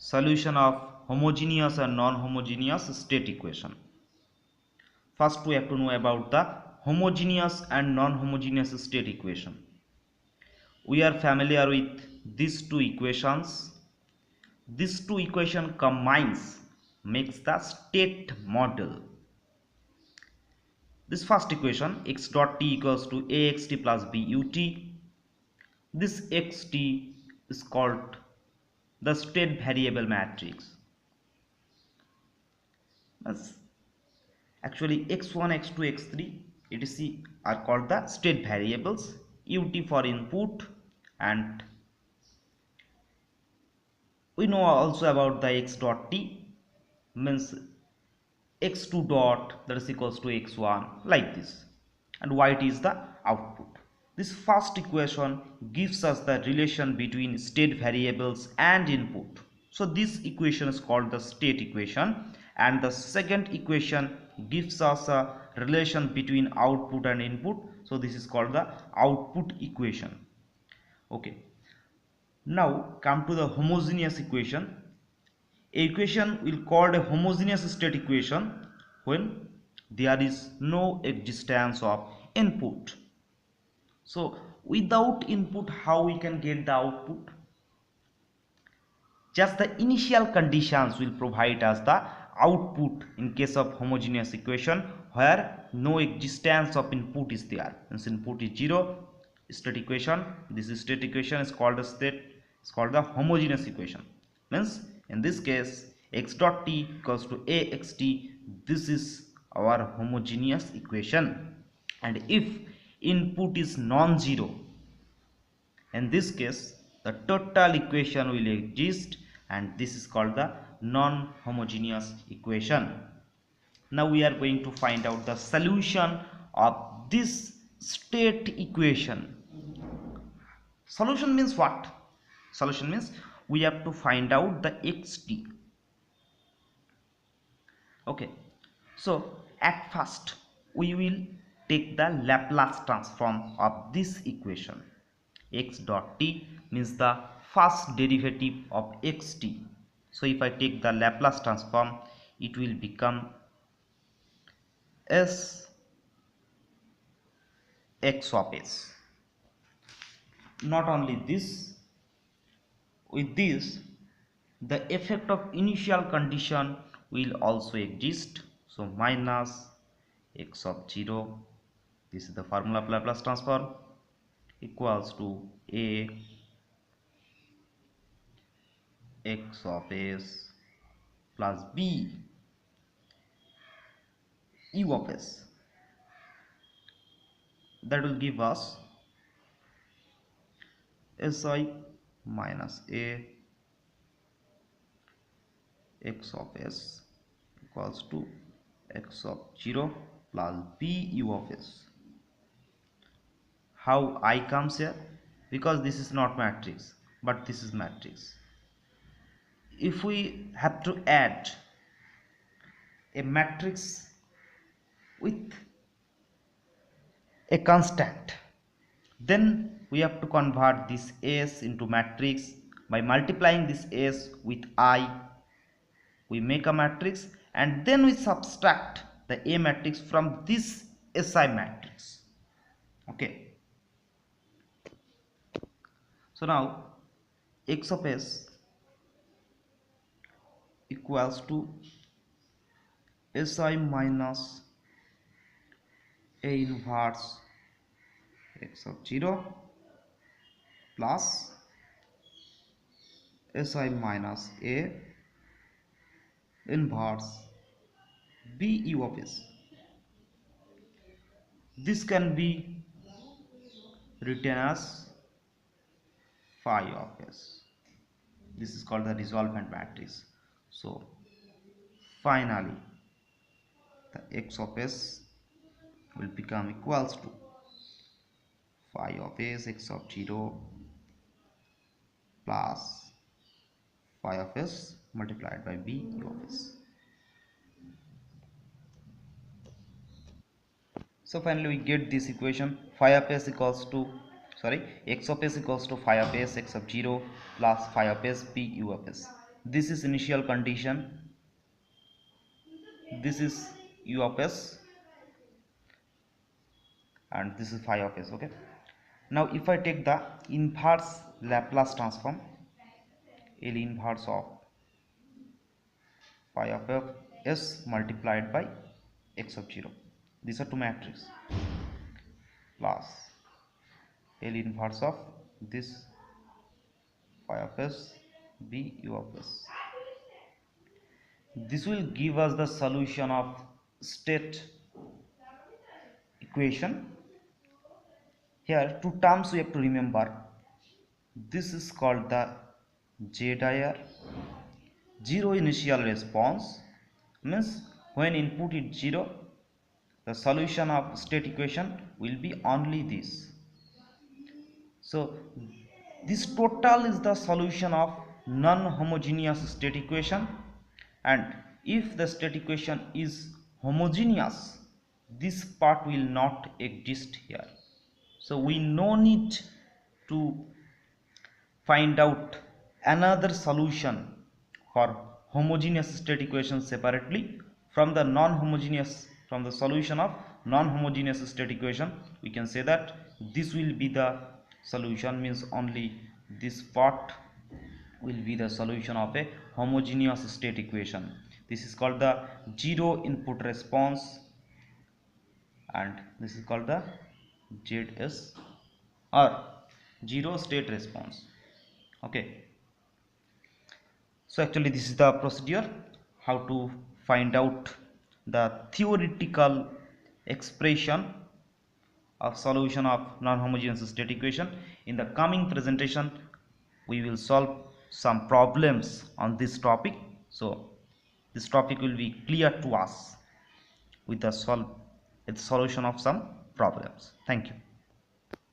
Solution of homogeneous and non-homogeneous state equation. First we have to know about the homogeneous and non-homogeneous state equation. We are familiar with these two equations. These two equation combines makes the state model. This first equation, x dot t equals to axt plus but. This xt is called the state variable matrix. That's actually x1, x2, x3 etc are called the state variables. Ut for input, and we know also about the x dot t means x2 dot that is equals to x1 like this, and yt is the output. This first equation gives us the relation between state variables and input, so this equation is called the state equation. And the second equation gives us a relation between output and input, so this is called the output equation. Okay, now come to the homogeneous equation. Equation will called a homogeneous state equation when there is no existence of input. So without input, how we can get the output? Just the initial conditions will provide us the output in case of homogeneous equation where no existence of input is there. Since input is 0, state equation, this state equation is called the the homogeneous equation. Means in this case x dot t equals to axt, this is our homogeneous equation. And if input is non-zero, in this case the total equation will exist, and this is called the non-homogeneous equation. Now we are going to find out the solution of this state equation. Solution means what? Solution means we have to find out the xt. Okay, so at first we will take the Laplace transform of this equation. X dot t means the first derivative of xt. So if I take the Laplace transform, it will become s x of s. Not only this, with this the effect of initial condition will also exist. So minus x of 0, this is the formula of Laplace transform, equals to a x of s plus b u of s. That will give us si minus a x of s equals to x of 0 plus b u of s. How I comes here? Because this is not matrix but this is matrix. If we have to add a matrix with a constant, then we have to convert this s into matrix by multiplying this s with I. We make a matrix and then we subtract the A matrix from this SI matrix. Okay, so now x of s equals to SI minus A inverse x of 0 plus SI minus A inverse B u of s. This can be written as phi of s. This is called the resolvent matrix. So finally the x of s will become equals to phi of s x of 0 plus phi of s multiplied by b u of s. So finally we get this equation, phi of s equals to x of s equals to phi of s x of 0 plus phi of s b u of s. this is initial condition, this is u of s, and this is phi of s. Okay, now if I take the inverse Laplace transform, L inverse of phi of s multiplied by x of 0, these are two matrices, plus L inverse of this phi of s b u of s. This will give us the solution of state equation. Here two terms we have to remember. This is called the ZIR, zero initial response, means when input is 0, the solution of state equation will be only this. So this total is the solution of non-homogeneous state equation, and if the state equation is homogeneous, this part will not exist here. So we no need to find out another solution for homogeneous state equation separately from the non-homogeneous, from the solution of non-homogeneous state equation. We can say that this will be the solution, means only this part will be the solution of a homogeneous state equation. This is called the zero input response, and this is called the ZS, or zero state response. Okay, so actually this is the procedure how to find out the theoretical expression of solution of non-homogeneous state equation. In the coming presentation we will solve some problems on this topic, so this topic will be clear to us with the solution of some problems. Thank you.